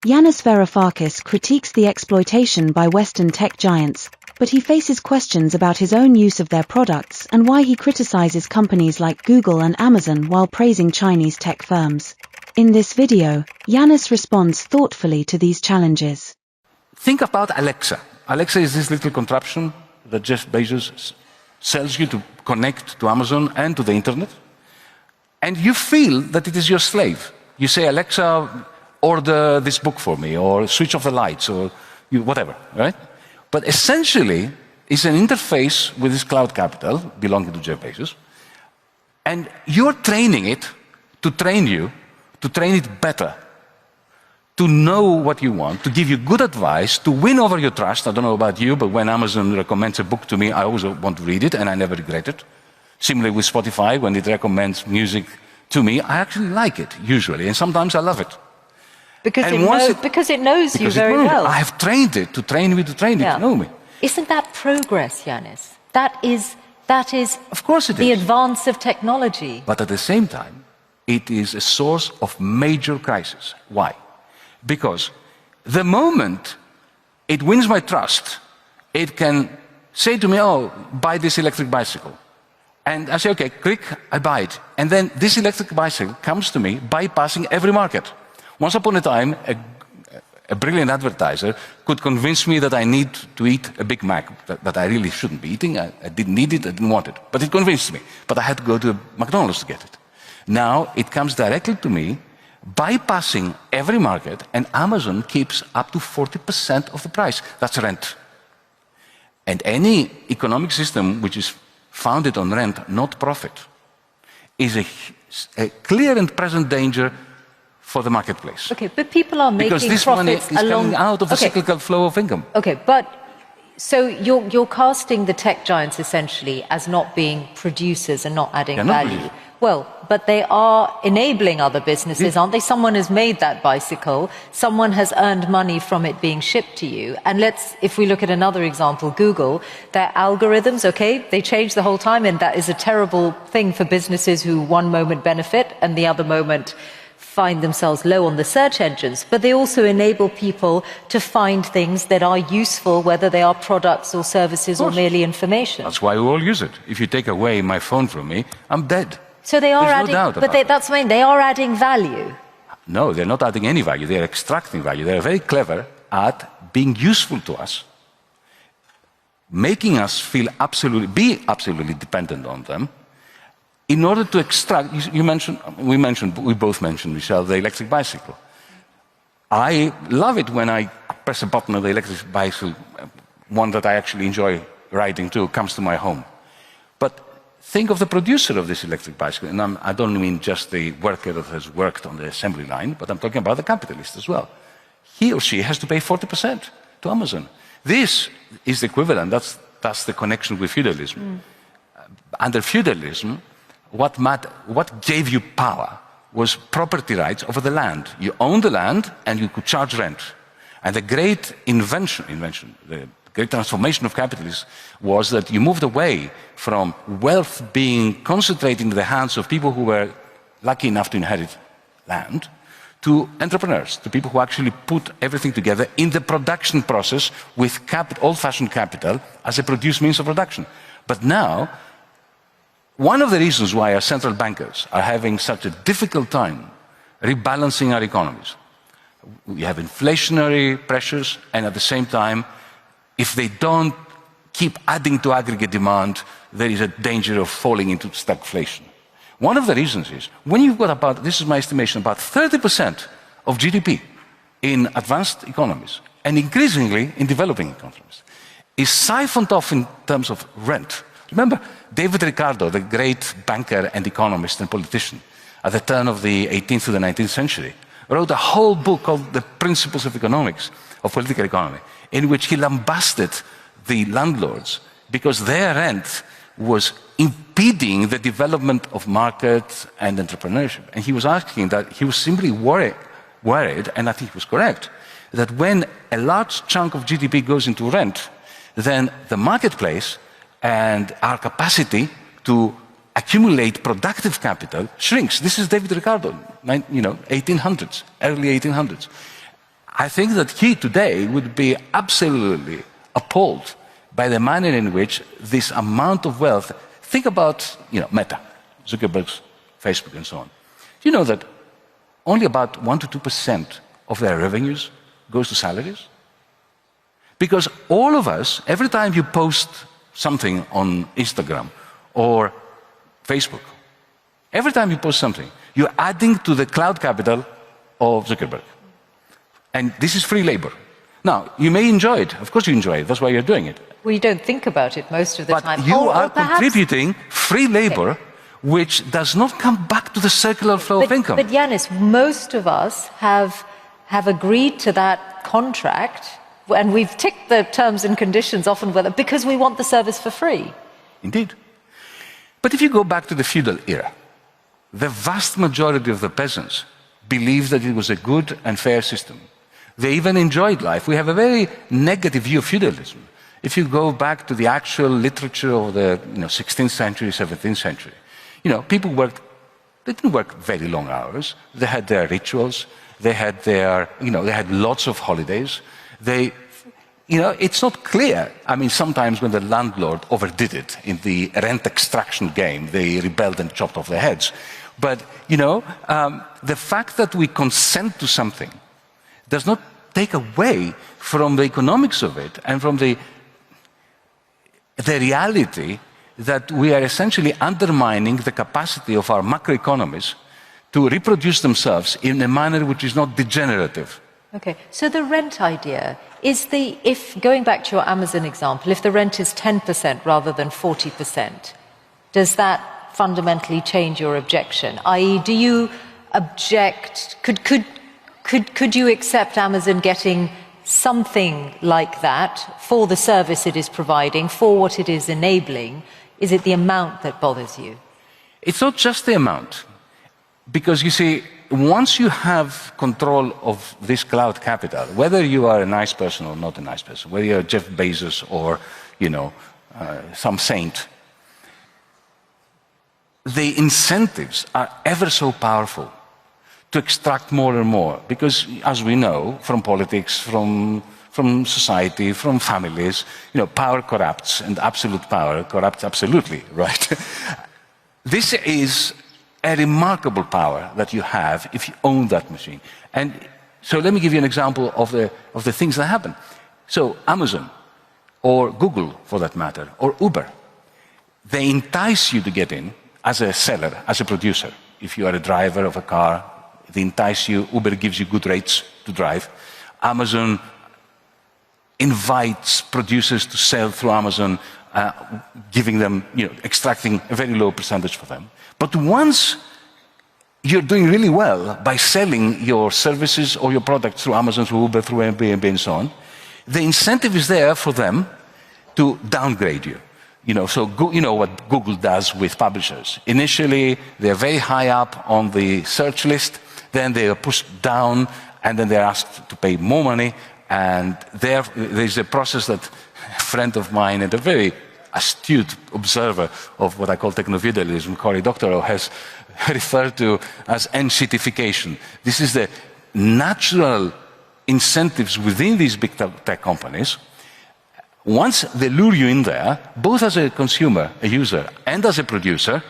Yanis Varoufakis critiques the exploitation by Western tech giants, but he faces questions about his own use of their products and why he criticizes companies like Google and Amazon while praising Chinese tech firms. In this video, Yanis responds thoughtfully to these challenges. Think about Alexa. Alexa is this little contraption that Jeff Bezos sells you to connect to Amazon and to the internet. And you feel that it is your slave. You say, Alexa, order this book for me, or switch off the lights, or whatever, right? But essentially, it's an interface with this cloud capital belonging to Jeff Bezos, and you're training it to train you, to train it better, to know what you want, to give you good advice, to win over your trust. I don't know about you, but when Amazon recommends a book to me, I always want to read it, and I never regret it. Similarly with Spotify, when it recommends music to me, I actually like it, usually, and sometimes I love it. Because it knows you very well. I have trained it to train me to train it to know me. Isn't that progress, Yanis? That is of course it the is. advance of technology. But at the same time, it is a source of major crisis. Why? Because the moment it wins my trust, it can say to me, oh, buy this electric bicycle. And I say, okay, click, I buy it. And then this electric bicycle comes to me bypassing every market. Once upon a time, a brilliant advertiser could convince me that I need to eat a Big Mac, that I really shouldn't be eating. I didn't need it, I didn't want it. But it convinced me. But I had to go to McDonald's to get it. Now it comes directly to me, bypassing every market, and Amazon keeps up to 40% of the price. That's rent. And any economic system which is founded on rent, not profit, is a clear and present danger for the marketplace. Okay, but people are making because this money is coming out of a cyclical flow of income. Okay, but so you're casting the tech giants essentially as not being producers and not adding value. Well, but they are enabling other businesses, aren't they? Someone has made that bicycle, someone has earned money from it being shipped to you. And if we look at another example, Google, their algorithms, okay, they change the whole time, and that is a terrible thing for businesses who one moment benefit and the other moment find themselves low on the search engines. But they also enable people to find things that are useful, whether they are products or services or merely information. That's why we all use it. If you take away my phone from me, I'm dead. So they are adding, that's what I mean, they are adding value. No, they're not adding any value, they're extracting value. They're very clever at being useful to us, making us be absolutely dependent on them, in order to extract, we both mentioned, Michelle, the electric bicycle. I love it when I press a button of the electric bicycle, one that I actually enjoy riding too, comes to my home. But think of the producer of this electric bicycle, and I don't mean just the worker that has worked on the assembly line, but I'm talking about the capitalist as well. He or she has to pay 40% to Amazon. This is the equivalent, that's the connection with feudalism. Under feudalism, what gave you power was property rights over the land. You owned the land and you could charge rent. And the great the great transformation of capitalism was that you moved away from wealth being concentrated in the hands of people who were lucky enough to inherit land, to entrepreneurs, to people who actually put everything together in the production process with old-fashioned capital as a produced means of production. But now, one of the reasons why our central bankers are having such a difficult time rebalancing our economies, we have inflationary pressures, and at the same time, if they don't keep adding to aggregate demand, there is a danger of falling into stagflation. One of the reasons is, when you've got about, this is my estimation, about 30% of GDP in advanced economies, and increasingly in developing economies, is siphoned off in terms of rent. Remember, David Ricardo, the great banker and economist and politician, at the turn of the 18th to the 19th century, wrote a whole book called The Principles of Economics, of Political Economy, in which he lambasted the landlords because their rent was impeding the development of markets and entrepreneurship. And he was asking that, he was simply worried, and I think he was correct, that when a large chunk of GDP goes into rent, then the marketplace and our capacity to accumulate productive capital shrinks. This is David Ricardo, 1800s, early 1800s. I think that he today would be absolutely appalled by the manner in which this amount of wealth, think about, Meta, Zuckerberg's Facebook and so on. You know that only about 1 to 2% of their revenues goes to salaries? Because all of us, every time you post something on Instagram or Facebook, every time you post something, you're adding to the cloud capital of Zuckerberg. And this is free labor. Now, you may enjoy it. Of course you enjoy it. That's why you're doing it. Well, you don't think about it most of the time. But you are contributing free labor, which does not come back to the circular flow of income. But Yanis, most of us have agreed to that contract, and we've ticked the terms and conditions often because we want the service for free. Indeed. But if you go back to the feudal era, the vast majority of the peasants believed that it was a good and fair system. They even enjoyed life. We have a very negative view of feudalism. If you go back to the actual literature of the 16th century, 17th century, people they didn't work very long hours. They had their rituals. They had they had lots of holidays. It's not clear. I mean, sometimes when the landlord overdid it in the rent extraction game, they rebelled and chopped off their heads. But, the fact that we consent to something does not take away from the economics of it and from the reality that we are essentially undermining the capacity of our macroeconomies to reproduce themselves in a manner which is not degenerative. Okay, so the rent idea is if going back to your Amazon example, if the rent is 10% rather than 40%, does that fundamentally change your objection? I.e., do you object? Could you accept Amazon getting something like that for the service it is providing, for what it is enabling? Is it the amount that bothers you? It's not just the amount. Because you see, once you have control of this cloud capital, whether you are a nice person or not a nice person, whether you're Jeff Bezos or, some saint, the incentives are ever so powerful to extract more and more. Because, as we know, from politics, from society, from families, power corrupts, and absolute power corrupts absolutely, right? This is a remarkable power that you have if you own that machine. And so let me give you an example of the things that happen. So Amazon, or Google for that matter, or Uber, they entice you to get in as a seller, as a producer. If you are a driver of a car, they entice you. Uber gives you good rates to drive. Amazon invites producers to sell through Amazon, giving them, extracting a very low percentage for them. But once you're doing really well by selling your services or your products through Amazon, through Uber, through Airbnb, and so on, the incentive is there for them to downgrade you. So you know what Google does with publishers. Initially, they're very high up on the search list, then they are pushed down, and then they're asked to pay more money. And there's a process that a friend of mine and a very astute observer of what I call techno-feudalism, Cory Doctorow, has referred to as NCTification. This is the natural incentives within these big tech companies. Once they lure you in there, both as a consumer, a user, and as a producer,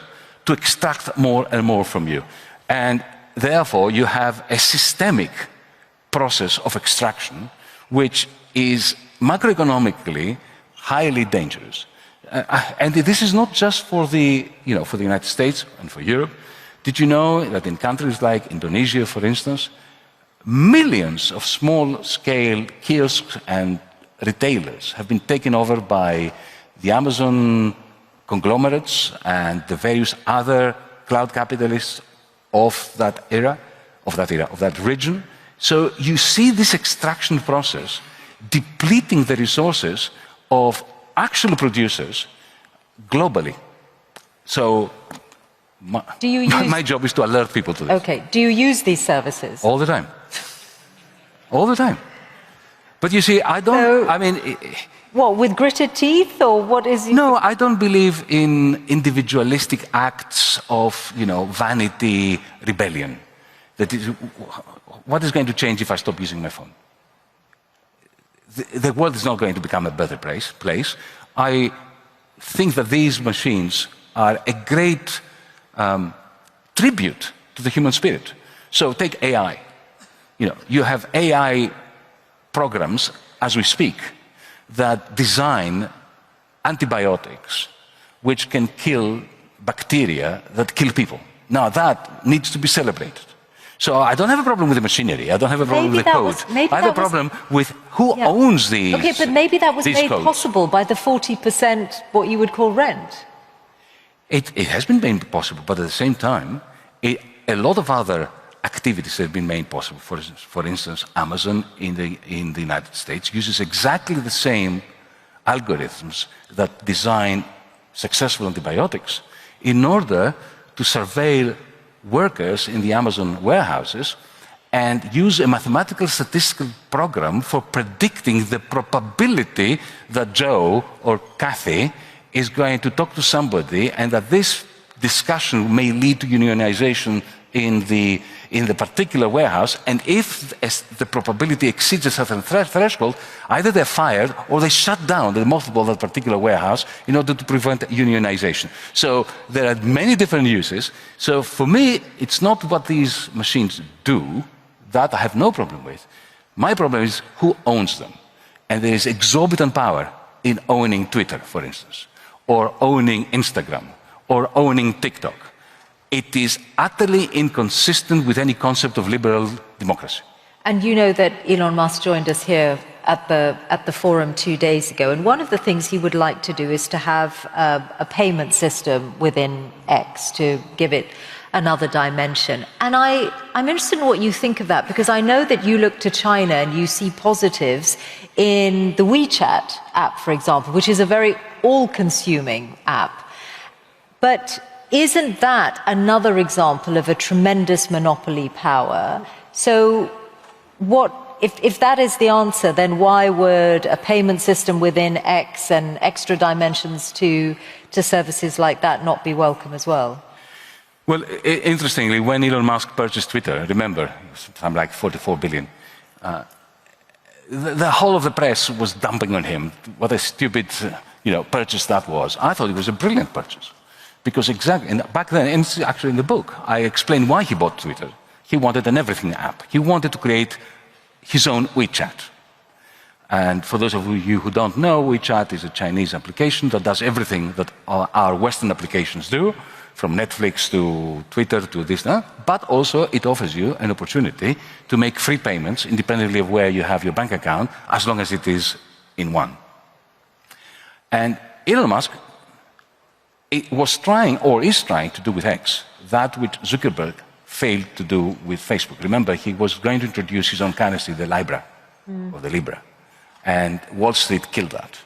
to extract more and more from you. And therefore, you have a systemic process of extraction, which is macroeconomically highly dangerous. And this is not just for the United States and for Europe. Did you know that in countries like Indonesia, for instance, millions of small-scale kiosks and retailers have been taken over by the Amazon conglomerates and the various other cloud capitalists of that region? So you see this extraction process depleting the resources of actual producers globally. So my job is to alert people to this. Okay. Do you use these services? All the time. All the time. But you see, I don't, What, with gritted teeth, or what is... No, I don't believe in individualistic acts of, vanity rebellion. That is, what is going to change if I stop using my phone? the world is not going to become a better place. I think that these machines are a great tribute to the human spirit. So take AI. You have AI programs, as we speak, that design antibiotics which can kill bacteria that kill people. Now that needs to be celebrated. So I don't have a problem with the machinery. I don't have a problem with the code. I have a problem with who owns these. Okay, but maybe that was made codes. possible by the 40% what you would call rent. It has been made possible, but at the same time, a lot of other activities have been made possible. For instance, Amazon in the United States uses exactly the same algorithms that design successful antibiotics in order to surveil workers in the Amazon warehouses and use a mathematical statistical program for predicting the probability that Joe or Kathy is going to talk to somebody and that this discussion may lead to unionization in the particular warehouse, and if the probability exceeds a certain threshold, either they're fired or they shut down the mothball that particular warehouse in order to prevent unionization. So there are many different uses. So for me, it's not what these machines do, that I have no problem with. My problem is who owns them. And there is exorbitant power in owning Twitter, for instance, or owning Instagram, or owning TikTok. It is utterly inconsistent with any concept of liberal democracy. And you know that Elon Musk joined us here at the forum 2 days ago, and one of the things he would like to do is to have a payment system within X to give it another dimension. And I'm interested in what you think of that, because I know that you look to China and you see positives in the WeChat app, for example, which is a very all-consuming app. But isn't that another example of a tremendous monopoly power? So if that is the answer, then why would a payment system within X and extra dimensions to services like that not be welcome as well? Well, interestingly, when Elon Musk purchased Twitter, remember, something like 44 billion, the whole of the press was dumping on him. What a stupid purchase that was. I thought it was a brilliant purchase. Because exactly, and back then, and actually in the book, I explained why he bought Twitter. He wanted an everything app. He wanted to create his own WeChat. And for those of you who don't know, WeChat is a Chinese application that does everything that our Western applications do, from Netflix to Twitter to this, but also it offers you an opportunity to make free payments independently of where you have your bank account, as long as it is in one. And Elon Musk was trying, or is trying to do with X, that which Zuckerberg failed to do with Facebook. Remember, he was going to introduce his own currency, the Libra, or the Libra. And Wall Street killed that.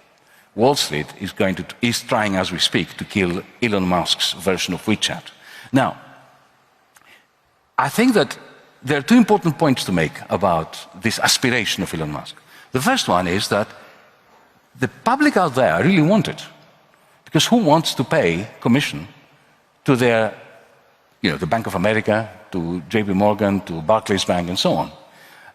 Wall Street is trying, as we speak, to kill Elon Musk's version of WeChat. Now, I think that there are two important points to make about this aspiration of Elon Musk. The first one is that the public out there really want it. Because who wants to pay commission to their, the Bank of America, to JP Morgan, to Barclays Bank, and so on?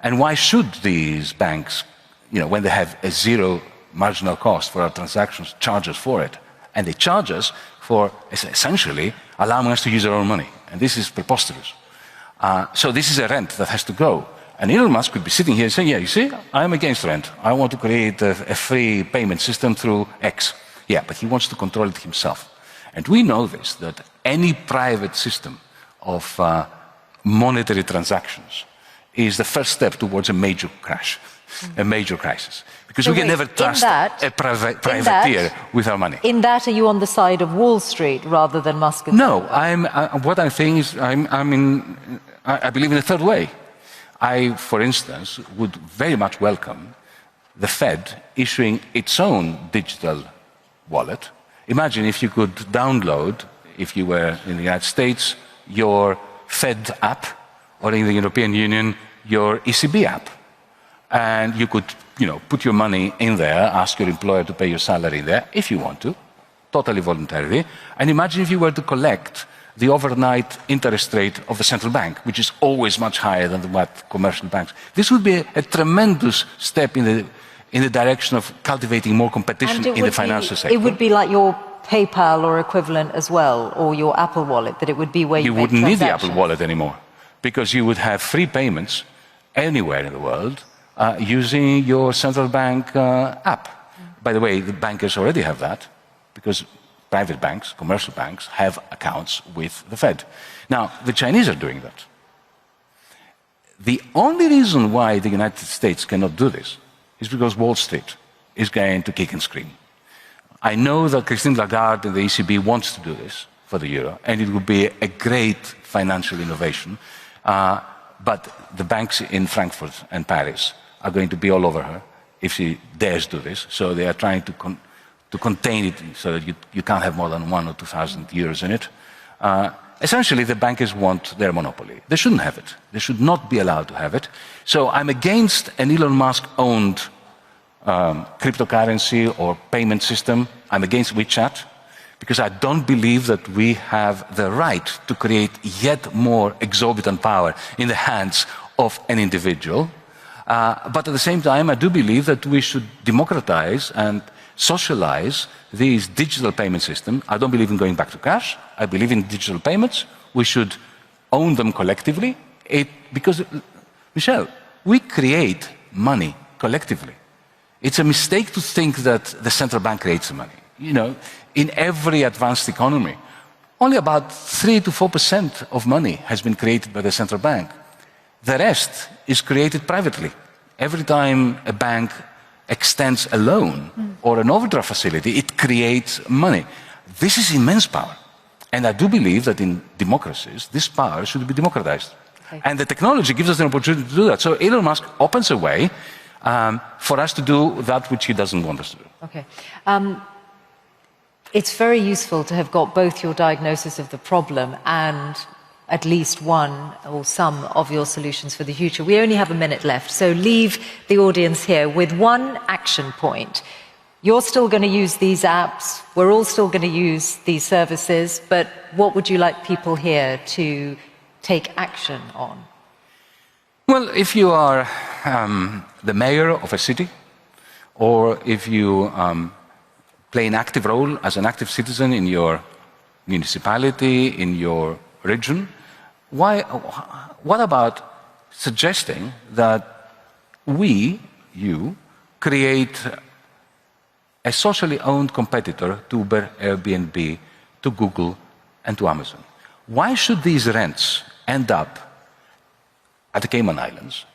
And why should these banks, when they have a zero marginal cost for our transactions, charge us for it? And they charge us for essentially allowing us to use our own money. And this is preposterous. So this is a rent that has to go. And Elon Musk could be sitting here saying, yeah, you see, I'm against rent. I want to create a free payment system through X. Yeah, but he wants to control it himself. And we know this, that any private system of monetary transactions is the first step towards a major crash, a major crisis. Because we can never trust a privateer with our money. In that, are you on the side of Wall Street rather than Musk? No, what I'm saying is I believe in a third way. I, for instance, would very much welcome the Fed issuing its own digital wallet. Imagine if you could download, if you were in the United States, your Fed app, or in the European Union, your ECB app. And you could, put your money in there, ask your employer to pay your salary there, if you want to, totally voluntarily. And imagine if you were to collect the overnight interest rate of the central bank, which is always much higher than what commercial banks. This would be a tremendous step in in the direction of cultivating more competition in the financial sector. It would be like your PayPal or equivalent as well, or your Apple Wallet, that it would be where you wouldn't need the Apple Wallet anymore, because you would have free payments anywhere in the world using your central bank app. By the way, the bankers already have that, because private banks, commercial banks, have accounts with the Fed. Now, the Chinese are doing that. The only reason why the United States cannot do this is because Wall Street is going to kick and scream. I know that Christine Lagarde and the ECB wants to do this for the euro, and it would be a great financial innovation, but the banks in Frankfurt and Paris are going to be all over her if she dares do this, so they are trying to contain it so that you can't have more than 1,000 or 2,000 euros in it. Essentially, the bankers want their monopoly. They shouldn't have it. They should not be allowed to have it. So I'm against an Elon Musk-owned cryptocurrency or payment system. I'm against WeChat, because I don't believe that we have the right to create yet more exorbitant power in the hands of an individual. But at the same time, I do believe that we should democratize and socialize these digital payment systems. I don't believe in going back to cash. I believe in digital payments. We should own them collectively. Because, Michelle, we create money collectively. It's a mistake to think that the central bank creates the money. You know, in every advanced economy, only about 3 to 4% of money has been created by the central bank. The rest is created privately. Every time a bank extends a loan or an overdraft facility, it creates money. This is immense power. And I do believe that in democracies, this power should be democratized. Okay. And the technology gives us an opportunity to do that. So Elon Musk opens a way for us to do that which he doesn't want us to do. Okay. It's very useful to have got both your diagnosis of the problem and at least one or some of your solutions for the future. We only have a minute left, so leave the audience here with one action point. You're still going to use these apps, we're all still going to use these services, but what would you like people here to take action on? Well, if you are the mayor of a city, or if you play an active role as an active citizen in your municipality, in your region, what about suggesting that you, create a socially owned competitor to Uber, Airbnb, to Google, and to Amazon? Why should these rents end up at the Cayman Islands,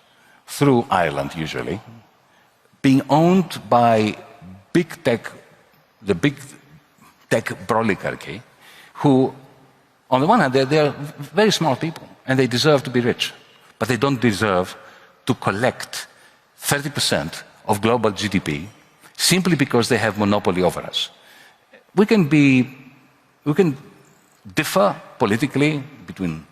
through Ireland usually, being owned by the big tech oligarchy, who, on the one hand, they're very smart people, and they deserve to be rich, but they don't deserve to collect 30% of global GDP simply because they have monopoly over us. We can differ politically between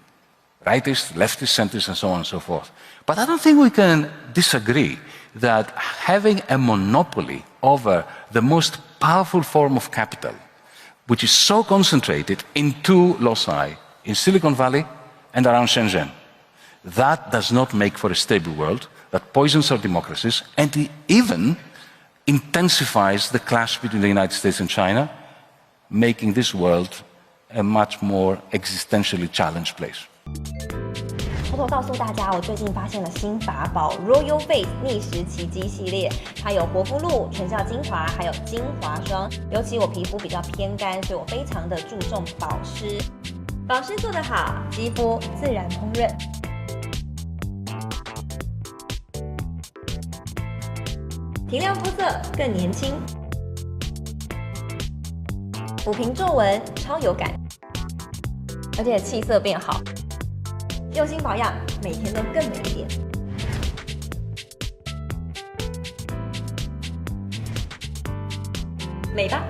rightists, leftists, centrists, and so on and so forth. But I don't think we can disagree that having a monopoly over the most powerful form of capital, which is so concentrated in two loci, in Silicon Valley and around Shenzhen, that does not make for a stable world, that poisons our democracies, and it even intensifies the clash between the United States and China, making this world a much more existentially challenged place. 偷偷告诉大家，我最近发现了新法宝 Royal Face 逆时奇迹系列，它有活肤露、全效精华，还有精华霜。尤其我皮肤比较偏干，所以我非常的注重保湿。保湿做得好，肌肤自然烹饪。提亮肤色更年轻，抚平皱纹超有感，而且气色变好。用心保养，每天都更美一点。美吧。